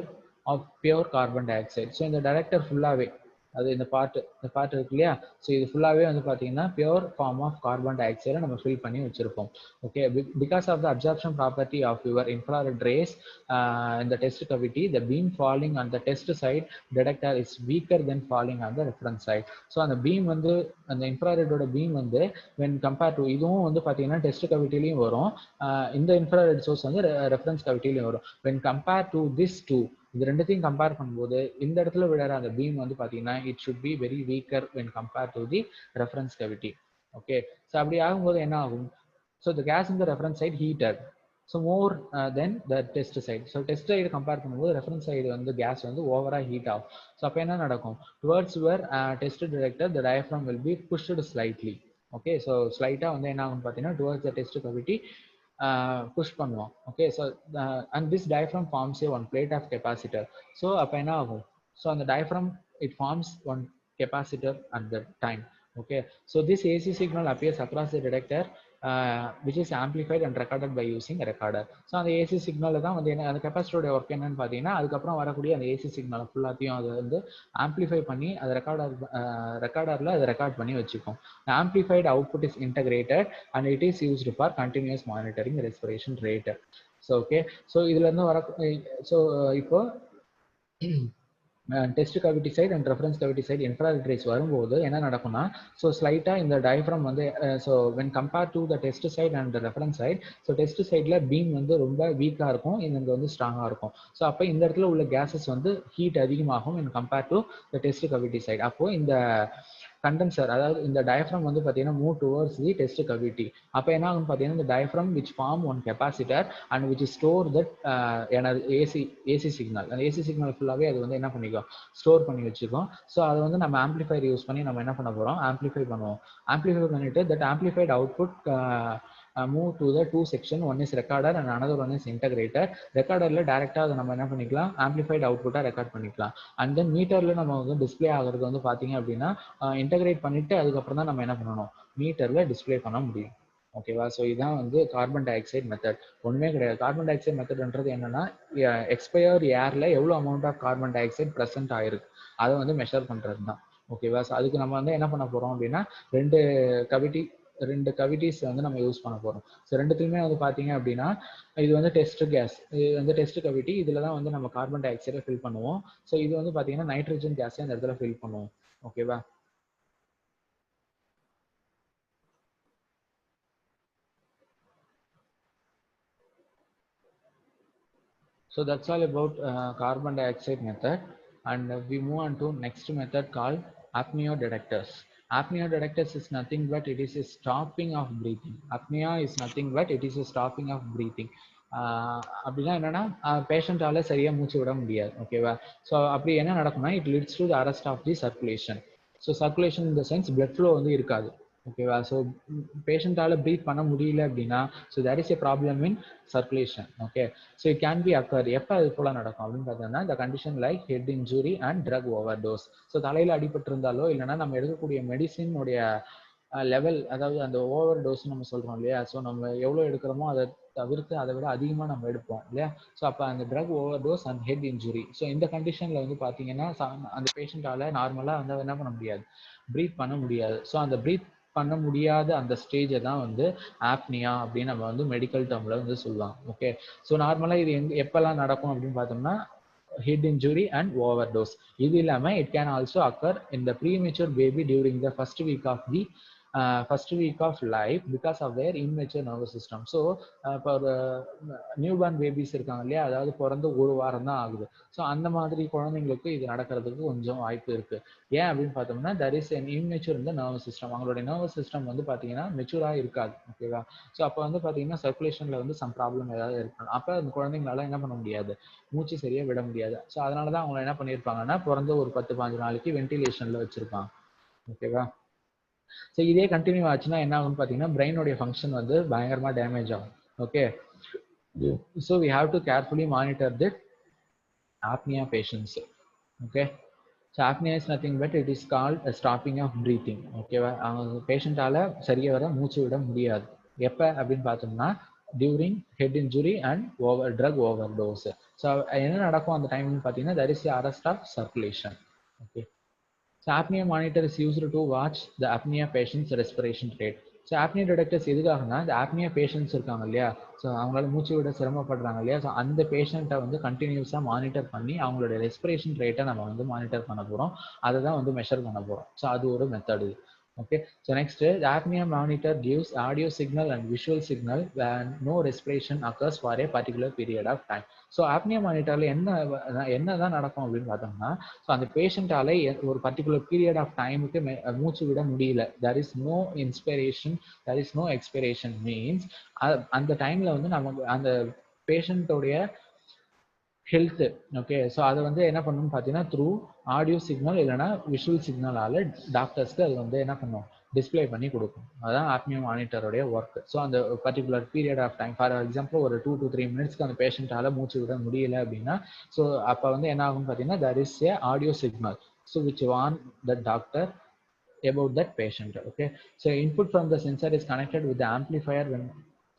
of pure carbon dioxide. So இந்த டிடெக்டர் ஃபுல்லாகவே அது இந்த பார்ட் இருக்கு இல்லையா? ஸோ இது ஃபுல்லாகவே வந்து பார்த்தீங்கன்னா பியூர் ஃபார்ம் ஆஃப் கார்பன் டை ஆக்சைடை நம்ம ஃபில் பண்ணி வச்சிருப்போம். Okay, because of the absorption property of your infrared rays இந்த test cavity, the beam falling on the test side detector is weaker then falling on the reference side. So அந்த beam வந்து அந்த இன்ஃப்ராரெட்டோட beam வந்து when compared to இதுவும் வந்து பார்த்தீங்கன்னா test கவிட்டிலையும் வரும், இந்த இன்ஃப்ராரெட் சோர்ஸ் வந்து ரெஃபரன்ஸ் கவிட்டிலையும் வரும். when compared to this two, இது ரெண்டுத்தையும் கம்பேர் பண்ணும்போது இந்த இடத்துல விழற அந்த பீம் வந்து பார்த்தீங்கன்னா it should be very weaker when compared to the reference cavity. Okay, so அப்படி ஆகும்போது என்ன ஆகும்? So the gas in the reference side heated so more than the test side. So test side compare பண்ணும்போது reference side வந்து gas வந்து ஓவராக heat ஆகும். So அப்போ என்ன நடக்கும்? Towards your test detector the diaphragm will be pushed slightly. Okay, so ஸ்லைட்டாக வந்து என்ன ஆகும்னு பார்த்தீங்கன்னா towards the test cavity push பண்ணுவோம். Okay, so and this diaphragm forms a one plate of capacitor. So அப்போ என்ன ஆகும்? ஸோ அந்த diaphragm it forms one capacitor at the time. Okay, so this AC signal appears across the detector which is amplified and recorded by using a recorder. So அந்த AC signal தான் வந்து அந்த கெப்பாசிட்டரோட work என்னன்னு பார்த்தீங்கன்னா அதுக்கப்புறம் வரக்கூடிய அந்த AC signal ஃபுல்லாத்தையும் அதை வந்து ஆம்பிளிஃபை பண்ணி அது ரெக்கார்டரில் அதை ரெக்கார்ட் பண்ணி வச்சுக்கும். Amplified output is integrated and it is used for continuous monitoring respiration rate. So okay, so இதுலேருந்து ஸோ இப்போ test cavity side and reference cavity side infrared rays வரும்போது என்ன நடக்கும்னா, ஸோ ஸ்லைட்டாக இந்த டயஃப்ரம் வந்து so when compare to the test side and reference side, so test சைடில் beam வந்து ரொம்ப வீக்காக இருக்கும், இங்கே வந்து ஸ்ட்ராங்காக இருக்கும். ஸோ அப்போ இந்த இடத்துல உள்ள கேஸஸ் வந்து ஹீட் அதிகமாகும் in compare to the test cavity side. அப்போது இந்த கண்டென்சர், அதாவது இந்த டயஃப்ரம் வந்து பார்த்தீங்கன்னா move towards the test cavity. அப்போ என்ன ஆகும் பார்த்தீங்கன்னா, இந்த diaphragm which form one capacitor and which store that AC signal. அந்த ஏசி சிக்னல் ஃபுல்லாகவே அது வந்து என்ன பண்ணிக்கும், ஸ்டோர் பண்ணி வச்சுக்கோம். ஸோ அதை வந்து நம்ம ஆம்பிளிஃபையர் யூஸ் பண்ணி நம்ம என்ன பண்ண போகிறோம், ஆம்பிளிஃபை பண்ணுவோம். ஆம்பிளிஃபை பண்ணிட்டு that amplified output move to the two section, one is recorder and another one is integrator. ரெக்கார்டர்ல டைரக்டா அதை நம்ம என்ன பண்ணிக்கலாம், ஆம்பிளிஃபைட் அவுட்புட்டா ரெக்கார்ட் பண்ணிக்கலாம். அண்ட் தென் மீட்டர்ல நம்ம வந்து டிஸ்பிளே ஆகிறது வந்து பாத்தீங்க அப்படின்னா இன்டகிரேட் பண்ணிட்டு அதுக்கப்புறம் தான் நம்ம என்ன பண்ணணும், மீட்டர்ல டிஸ்பிளே பண்ண முடியும். ஓகேவா? ஸோ இதுதான் வந்து கார்பன் டை ஆக்சைடு மெத்தட். ஒன்றுமே கிடையாது. கார்பன் டை ஆக்சைடு மெத்தட்ன்றது என்னன்னா, எக்ஸ்பயர் ஏர்ல எவ்வளோ amount of carbon dioxide present ஆயிருக்கு அதை வந்து மெஷர் பண்றது தான். ஓகேவா? ஸோ அதுக்கு நம்ம வந்து என்ன பண்ண போறோம் அப்படின்னா, ரெண்டு கவிட்டிஸ் வந்து நம்ம யூஸ் பண்ண போறோம். ஸோ ரெண்டுத்துலையுமே வந்து பாத்தீங்க அப்படின்னா, இது வந்து டெஸ்ட் கேஸ், இது வந்து டெஸ்ட் கவிட்டி. இதுல தான் வந்து நம்ம கார்பன் டை ஆக்சைடை ஃபில் பண்ணுவோம். ஸோ இது வந்து பாத்தீங்கன்னா நைட்ரஜன் கேஸை இந்த இடத்துல ஃபில் பண்ணுவோம். ஓகேவா? So that's all about carbon dioxide method, and we move on to next method called apnea detectors. Apnea detectors is nothing but it is a stopping of breathing. Apnea is nothing but it is a stopping of breathing. அப்படின்னா என்னன்னா, பேஷண்டால சரியா மூச்சு விட முடியாது. ஓகேவா? So அப்படி என்ன நடக்கும்னா, it leads to the arrest of the circulation. So circulation in the sense blood flow வந்து இருக்காது. ஓகேவா? ஸோ பேஷண்டால ப்ரீத் பண்ண முடியல அப்படின்னா, so there is a problem in circulation. Okay, so it can be occur. எப்போ அது போல நடக்கும் அப்படின்னு பார்த்தோம்னா, இந்த condition like head injury and drug overdose. So தலையில் அடிபட்டு இருந்தாலோ இல்லைன்னா நம்ம எடுக்கக்கூடிய மெடிசினுடைய லெவல், அதாவது அந்த ஓவர் டோஸ் நம்ம சொல்றோம் இல்லையா, ஸோ நம்ம எவ்வளோ எடுக்கிறோமோ அதை தவிர்த்து அதை விட அதிகமாக நம்ம எடுப்போம் இல்லையா. ஸோ அப்போ அந்த drug overdose and head injury, so இந்த கண்டிஷனில் வந்து பார்த்தீங்கன்னா அந்த பேஷண்டால நார்மலாக வந்து என்ன பண்ண முடியாது, ப்ரீத் பண்ண முடியாது. ஸோ அந்த ப்ரீத் பண்ண முடியாத அந்த ஸ்டேஜை தான் வந்து ஆப்னியா அப்படின்னு நம்ம வந்து மெடிக்கல் டேர்ம்ல வந்து சொல்லலாம். ஓகே, ஸோ நார்மலாக இது எப்பெல்லாம் நடக்கும் அப்படின்னு பார்த்தோம்னா, head injury and overdose. இது இல்லாம it can also occur in the premature baby during the first week of life because of their immature nervous system. So இப்போ ஒரு நியூபார்ன் பேபிஸ் இருக்காங்க இல்லையா, அதாவது பிறந்து ஒரு வாரம் தான் ஆகுது. ஸோ அந்த மாதிரி குழந்தைங்களுக்கு இது நடக்கிறதுக்கு கொஞ்சம் வாய்ப்பு இருக்கு. ஏன் அப்படின்னு பார்த்தோம்னா, there is an immature in the nervous system. அவங்களுடைய நர்வஸ் சிஸ்டம் வந்து பார்த்தீங்கன்னா மெச்சூராக இருக்காது. ஓகேவா? ஸோ அப்போ வந்து பார்த்தீங்கன்னா சர்க்குலேஷனில் வந்து சம் ப்ராப்ளம் ஏதாவது இருக்கணும். அப்போ அந்த குழந்தைங்களால என்ன பண்ண முடியாது, மூச்சு சரியா விட முடியாது. ஸோ அதனால தான் அவங்க என்ன பண்ணியிருப்பாங்கன்னா, பிறந்த ஒரு 10-15 நாளைக்கு வென்டிலேஷன்ல வச்சிருப்பாங்க. ஓகேவா? ஸோ இதே கண்டினியூ ஆச்சுன்னா என்ன ஆகும்னு பார்த்தீங்கன்னா, பிரெயினுடைய ஃபங்க்ஷன் வந்து பயங்கரமாக டேமேஜ் ஆகும். Okay, so we have to carefully monitor the apnea patients. Okay, so apnea is nothing but it is called a stopping of breathing. ஓகேவா? அவங்க பேஷண்டால சரியா வர மூச்சு விட முடியாது. எப்போ அப்படின்னு பார்த்தோம்னா, during head injury and drug overdose. So என்ன நடக்கும் அந்த டைம்னு பார்த்தீங்கன்னா, there is the arrest of circulation. Okay, so apnea monitor is used to watch the apnea patient's respiration rate. So apnea detectors எதுக்காகனா, இந்த apnea patients இருக்காங்க இல்லையா, so அவங்களால மூச்சு விட சிரமப்படுறாங்க இல்லையா, ஸோ அந்த பேஷண்ட்டை வந்து கண்டினியூஸாக மானிட்டர் பண்ணி அவங்களுடைய ரெஸ்பிரேஷன் ரேட்டை நம்ம வந்து மானிட்டர் பண்ண போகிறோம். அதை தான் வந்து மெஷர் பண்ண போகிறோம். ஸோ அது ஒரு method. Okay, so next, the apnea monitor gives audio signal and visual signal when no respiration occurs for a particular period of time. So apnea monitorல என்னதான் நடக்கும் அப்படின்னு பார்த்தோம்னா, ஸோ அந்த பேஷண்டால ஒரு பர்டிகுலர் பீரியட் ஆஃப் டைமுக்கு மூச்சு விட முடியல, there is no inspiration, there is no expiration means அந்த டைம்ல வந்து நமக்கு அந்த பேஷண்டோடைய ஹெல்த். ஓகே, ஸோ அதை வந்து என்ன பண்ணணும்னு பார்த்தீங்கன்னா, த்ரூ ஆடியோ சிக்னல் இல்லைனா விஷுவல் சிக்னலால டாக்டர்ஸ்க்கு அது வந்து என்ன பண்ணும், டிஸ்பிளே பண்ணி கொடுக்கும். அதுதான் ஆப்னியா மானிட்டருடைய ஒர்க். ஸோ அந்த particular period of time, for example ஒரு 2 to 3 மினிட்ஸ்க்கு அந்த பேஷண்டால மூச்சு விட முடியல அப்படின்னா, ஸோ அப்போ வந்து என்ன ஆகும்னு பார்த்தீங்கன்னா, there is a audio signal so which warn the doctor about that patient. Okay, so input from the sensor is connected with the amplifier when.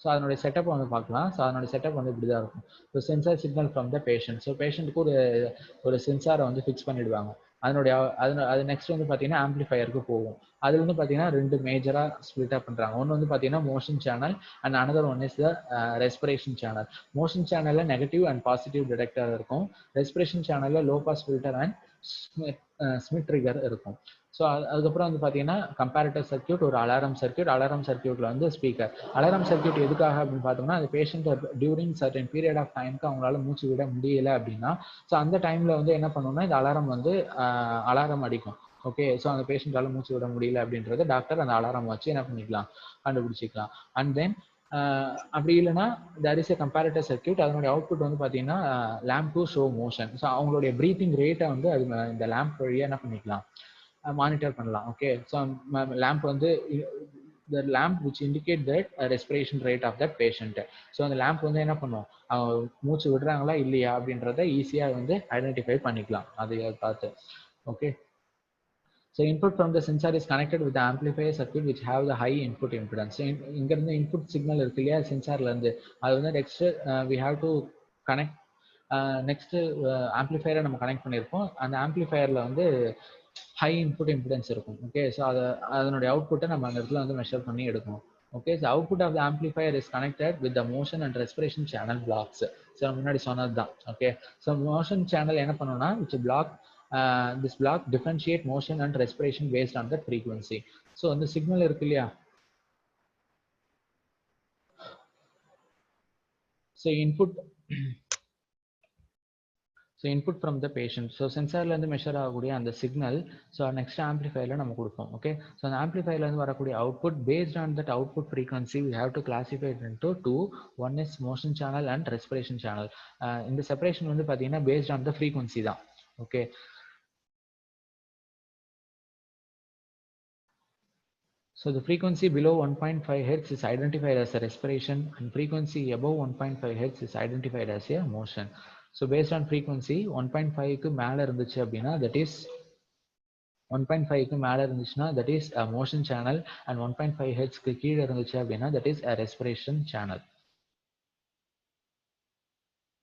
So அதனுடைய செட்டப் வந்து பார்க்கலாம். ஸோ அதனுடைய செட்டப் வந்து இப்படி தான் இருக்கும். So sensor signal from the patient. So பேஷண்ட்டுக்கு ஒரு சென்சாரை வந்து ஃபிக்ஸ் பண்ணிடுவாங்க. அது நெக்ஸ்ட் வந்து பார்த்தீங்கன்னா ஆம்பிளிஃபயருக்கு போகும். அது வந்து பார்த்தீங்கன்னா 2 மேஜராக ஸ்பிளிட் அப் பண்ணுறாங்க. ஒன்று வந்து பார்த்தீங்கன்னா motion channel and another one is the respiration channel. Motion சேனலில் நெகட்டிவ் அண்ட் பாசிட்டிவ் டிடெக்டர் இருக்கும். ரெஸ்பிரேஷன் சேனலில் low pass filter and Schmitt trigger இருக்கும். ஸோ அதுக்கப்புறம் வந்து பார்த்தீங்கன்னா கம்பேரட்டர் சர்க்யூட், ஒரு அலாரம் சர்க்யூட். அலாரம் சர்க்யூட்ல வந்து ஸ்பீக்கர். அலாரம் சர்க்யூட் எதுக்காக அப்படின்னு பார்த்தோம்னா, அந்த patient during certain period of டைமுக்கு அவங்களால மூச்சு விட முடியல அப்படின்னா, ஸோ அந்த டைம்ல வந்து என்ன பண்ணணும்னா இந்த அலாரம் வந்து அலாரம் அடிக்கும். ஓகே, ஸோ அந்த பேஷண்டால மூச்சு விட முடியல அப்படின்றத டாக்டர் அந்த அலாரம் வச்சு என்ன பண்ணிக்கலாம், கண்டுபிடிச்சிக்கலாம். அண்ட் தென் அப்படி இல்லைன்னா there is a comparator circuit. அதனுடைய அவுட்புட் வந்து பார்த்தீங்கன்னா lamp to show motion. So அவங்களுடைய ப்ரீத்திங் ரேட்டை வந்து அது இந்த லேம்ப் வழியாக என்ன பண்ணிக்கலாம், மானிட்டர் பண்ணலாம். ஓகே, ஸோ லேம்ப் வந்து the lamp which indicate that respiration rate of that patient. So அந்த லேம்ப் வந்து என்ன பண்ணும், அவங்க மூச்சு விடுறாங்களா இல்லையா அப்படின்றத ஈஸியாக வந்து ஐடென்டிஃபை பண்ணிக்கலாம் அதை பார்த்து. Okay, so input from the sensor is connected with the amplifier circuit which have the high input impedance. So இங்க இருந்து input signal இருக்கு இல்லையா சென்சார்ல இருந்து, அது வந்து next we have to connect next ஆம்பிளிஃபையரை நம்ம கனெக்ட் பண்ணியிருப்போம். அந்த ஆம்பிளிஃபையர்ல வந்து ஹை இன்புட் இம்பிடன்ஸ் இருக்கும். ஓகே, ஸோ அதனுடைய அவுட்புட்டை நம்ம அந்த இடத்துல வந்து மெஷர் பண்ணி எடுக்கணும். Okay, so output of the amplifier is connected with the motion and respiration channel blocks. So முன்னாடி சொன்னது தான். ஓகே, ஸோ மோஷன் சேனல் என்ன பண்ணணும்னா which block this block differentiate motion and respiration based on the frequency. So அந்த signal இருக்கு இல்லையா, so input from the patient. So சென்சார்ல இருந்து மெஷர் ஆகக்கூடிய அந்த சிக்னல் ஸோ நெக்ஸ்ட் ஆம்பிளிஃபையர்ல நம்ம கொடுப்போம். ஓகே, ஸோ அந்த ஆம்பிளிஃபையர்ல இருந்து வரக்கூடிய output based on that output frequency we have to classify it into two. One is motion channel and respiration channel. இந்த செப்பரேஷன் வந்து பார்த்தீங்கன்னா பேஸ்ட் ஆன் த ஃப்ரீக்வன்சி தான். Okay, so the frequency below 1.5 Hz is identified as a respiration and frequency above 1.5 Hz is identified as a motion. So based on frequency 1.5 க்கு மேல இருந்துச்சு அப்படின்னா that is 1.5 க்கு மேல இருந்துச்சுன்னா that is a motion channel and 1.5 Hz க்கு கீழே இருந்துச்சு அப்படின்னா that is a respiration channel.